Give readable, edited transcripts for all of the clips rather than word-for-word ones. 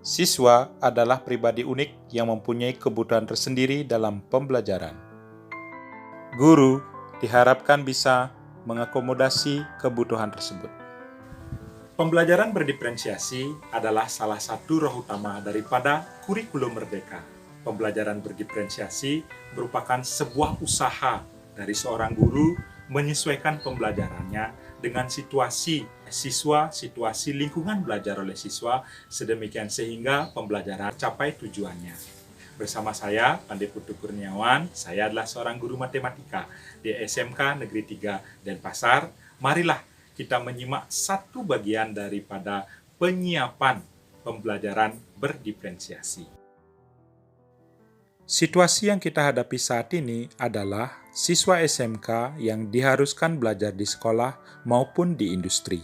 Siswa adalah pribadi unik yang mempunyai kebutuhan tersendiri dalam pembelajaran. Guru diharapkan bisa mengakomodasi kebutuhan tersebut. Pembelajaran berdiferensiasi adalah salah satu roh utama daripada kurikulum merdeka. Pembelajaran berdiferensiasi merupakan sebuah usaha dari seorang guru menyesuaikan pembelajarannya dengan situasi siswa, situasi lingkungan belajar oleh siswa, sedemikian sehingga pembelajaran capai tujuannya. Bersama saya, Pandai Putu Kurniawan, saya adalah seorang guru matematika di SMK Negeri 3 Denpasar. Marilah kita menyimak satu bagian daripada penyiapan pembelajaran berdiferensiasi. Situasi yang kita hadapi saat ini adalah siswa SMK yang diharuskan belajar di sekolah maupun di industri.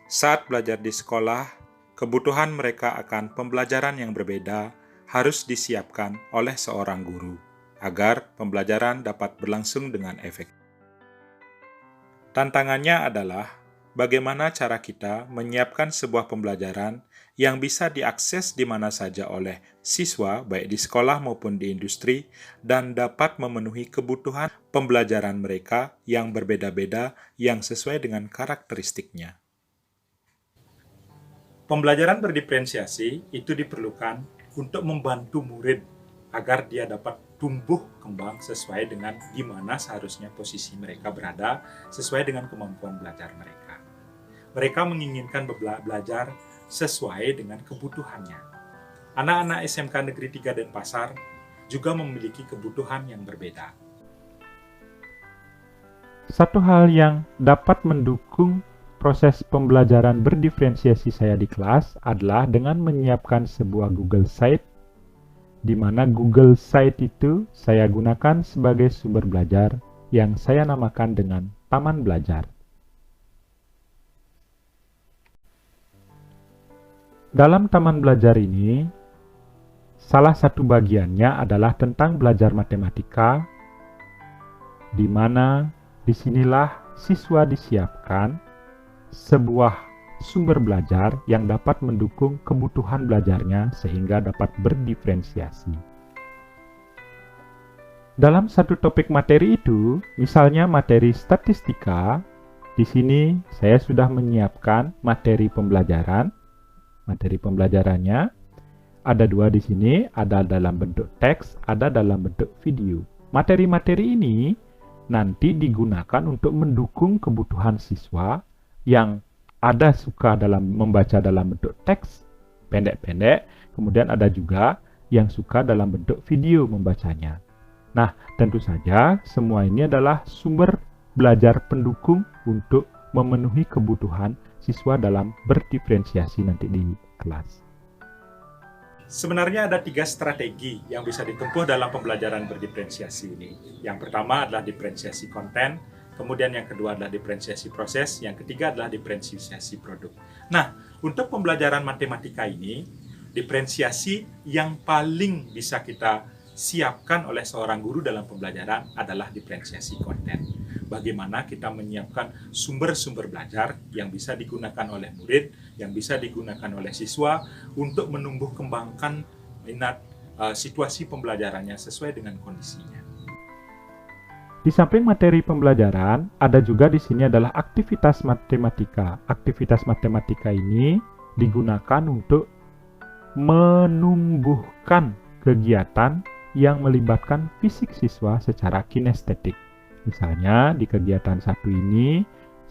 Saat belajar di sekolah, kebutuhan mereka akan pembelajaran yang berbeda harus disiapkan oleh seorang guru agar pembelajaran dapat berlangsung dengan efektif. Tantangannya adalah bagaimana cara kita menyiapkan sebuah pembelajaran yang bisa diakses di mana saja oleh siswa, baik di sekolah maupun di industri, dan dapat memenuhi kebutuhan pembelajaran mereka yang berbeda-beda yang sesuai dengan karakteristiknya. Pembelajaran berdiferensiasi itu diperlukan untuk membantu murid agar dia dapat tumbuh kembang sesuai dengan di mana seharusnya posisi mereka berada, sesuai dengan kemampuan belajar mereka. Mereka menginginkan belajar sesuai dengan kebutuhannya. Anak-anak SMK Negeri 3 Denpasar juga memiliki kebutuhan yang berbeda. Satu hal yang dapat mendukung proses pembelajaran berdiferensiasi saya di kelas adalah dengan menyiapkan sebuah Google Site, di mana Google Site itu saya gunakan sebagai sumber belajar yang saya namakan dengan Taman Belajar. Dalam Taman Belajar ini, salah satu bagiannya adalah tentang belajar matematika, di mana disinilah siswa disiapkan sebuah sumber belajar yang dapat mendukung kebutuhan belajarnya sehingga dapat berdiferensiasi. Dalam satu topik materi itu, misalnya materi statistika, di sini saya sudah menyiapkan materi pembelajaran. Materi pembelajarannya ada dua di sini, ada dalam bentuk teks, ada dalam bentuk video. Materi-materi ini nanti digunakan untuk mendukung kebutuhan siswa yang ada suka dalam membaca dalam bentuk teks pendek-pendek, kemudian ada juga yang suka dalam bentuk video membacanya. Nah, tentu saja semua ini adalah sumber belajar pendukung untuk memenuhi kebutuhan siswa dalam berdiferensiasi nanti di kelas. Sebenarnya ada 3 strategi yang bisa ditempuh dalam pembelajaran berdiferensiasi ini. Yang pertama adalah diferensiasi konten, kemudian yang kedua adalah diferensiasi proses, yang ketiga adalah diferensiasi produk. Nah, untuk pembelajaran matematika ini, diferensiasi yang paling bisa kita siapkan oleh seorang guru dalam pembelajaran adalah diferensiasi konten. Bagaimana kita menyiapkan sumber-sumber belajar yang bisa digunakan oleh murid, yang bisa digunakan oleh siswa untuk menumbuh kembangkan minat situasi pembelajarannya sesuai dengan kondisinya. Di samping materi pembelajaran, ada juga di sini adalah aktivitas matematika. Aktivitas matematika ini digunakan untuk menumbuhkan kegiatan yang melibatkan fisik siswa secara kinestetik. Misalnya, di kegiatan satu ini,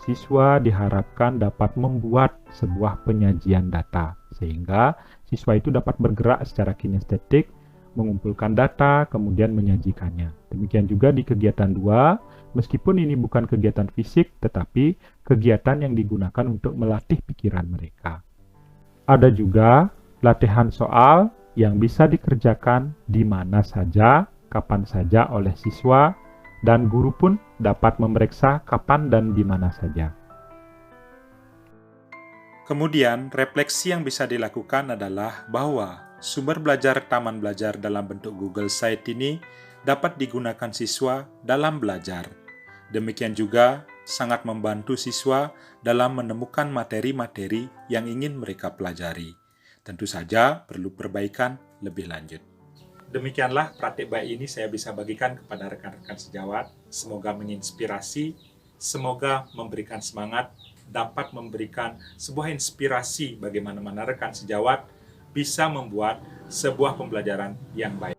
siswa diharapkan dapat membuat sebuah penyajian data, sehingga siswa itu dapat bergerak secara kinestetik, mengumpulkan data, kemudian menyajikannya. Demikian juga di kegiatan 2, meskipun ini bukan kegiatan fisik, tetapi kegiatan yang digunakan untuk melatih pikiran mereka. Ada juga latihan soal yang bisa dikerjakan di mana saja, kapan saja oleh siswa, dan guru pun dapat memeriksa kapan dan di mana saja. Kemudian, refleksi yang bisa dilakukan adalah bahwa sumber belajar Taman Belajar dalam bentuk Google Site ini dapat digunakan siswa dalam belajar. Demikian juga sangat membantu siswa dalam menemukan materi-materi yang ingin mereka pelajari. Tentu saja perlu perbaikan lebih lanjut. Demikianlah praktik baik ini saya bisa bagikan kepada rekan-rekan sejawat. Semoga menginspirasi, semoga memberikan semangat, dapat memberikan sebuah inspirasi bagaimana rekan sejawat bisa membuat sebuah pembelajaran yang baik.